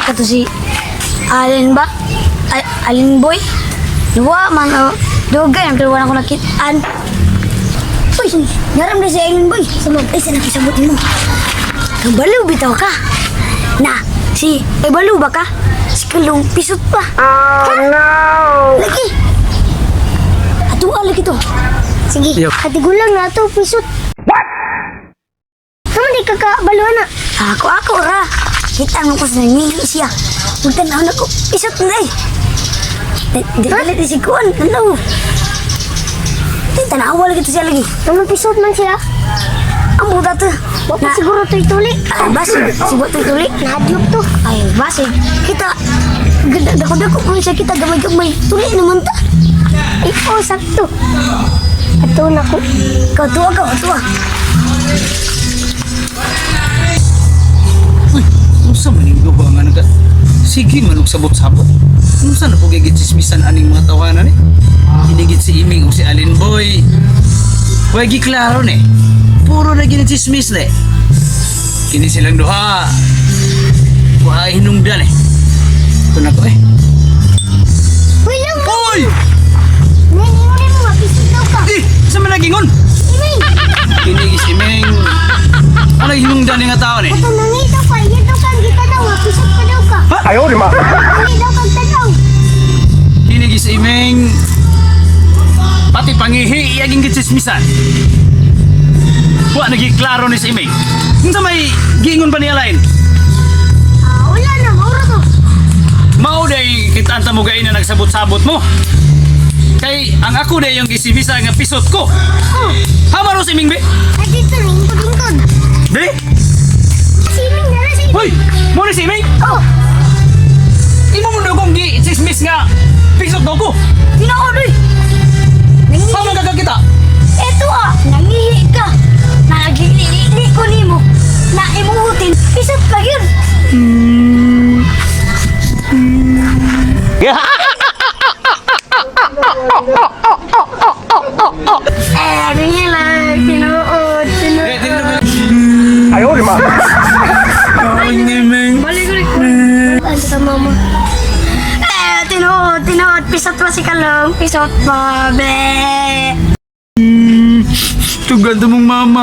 kato si Alin ba? Alin boy? Dua man dugay pero wala ko nakitaan. Uy, naram na si Alin boy. Ay, sana kisabutin mo. Kabalo bitaw ka. Na, si balo ba ka? Si Kalong pisot pa. Oh no! Lagi. Ato lagi to. Sige, Yup. katigulang na ito, pisot. What? Naman di kakabalo na. Ako ra. Kita mo ko sa nangihi siya. Magtanaw na ko. Pisot na eh. Di kalit si Kuan. Tanaw. Di tanaw lagi to siya lagi. Naman pisot man siya. Ang buta to. Baka siguro ito'y tuli. Ay, basig. Siguro ito tuloy. Nahadlok to. Ay, basig. Kita. Ganda dako kung siya kita gamay-gamay. Tuloy naman ta. Ay, oh, sakto. Ato na ko. Kau tua. Uy, unsa man yung gawa nga naga? Sige man og sabot-sabot. Unsa na po gigit chismisan aning mga tawanan eh? Hinigit si Iming o si Alin Boy. Huwag giklaro ne. Puro na ginachismis ne. Kini silang duha. Huwag hinungdan eh. Ito na ko eh. Uy, lang! Hoy! Nangingunin mo, mapisot daw ka. Eh! Saan man nagingon? Iming! Kini si Iming. Ano hinungdan nga tao ne? Ito nangitaw ka, yan daw ka, kita daw, mapisot pa daw ka. Ayaw di ma. Hindi daw kang tanaw. Kini si Iming. Pati pangihi iyaging gitsismisan. Wa nagiklaro ni si Iming. Unsa may giingon pa niya lain? Wala na, maura to. Mao day kita anta mo gay na nagsabot-sabot mo. Kay ang ako day yung gisibisa nga pisot ko. Oh, Hamaro si Iming be? ay dito, lingkod-lingkod. Be? Si Iming, dala si Iming. Hoy! Mo ni si Iming? Oh, Imo mo na kong gisismis nga pisot daw ko. Pinauloy. Paano kakakita? Eto nangihi ka. Nagigili ko nimo. Na imuhutin. Pisot pa yun. Ano niya lang. Tinuod. Eh, di naman. Ayaw, di ma. Ay, Iming. Balik. Ano sa mama? Tinuod. Pisot pa si Kalong. Pisot pa, be. Tugan to mong mama.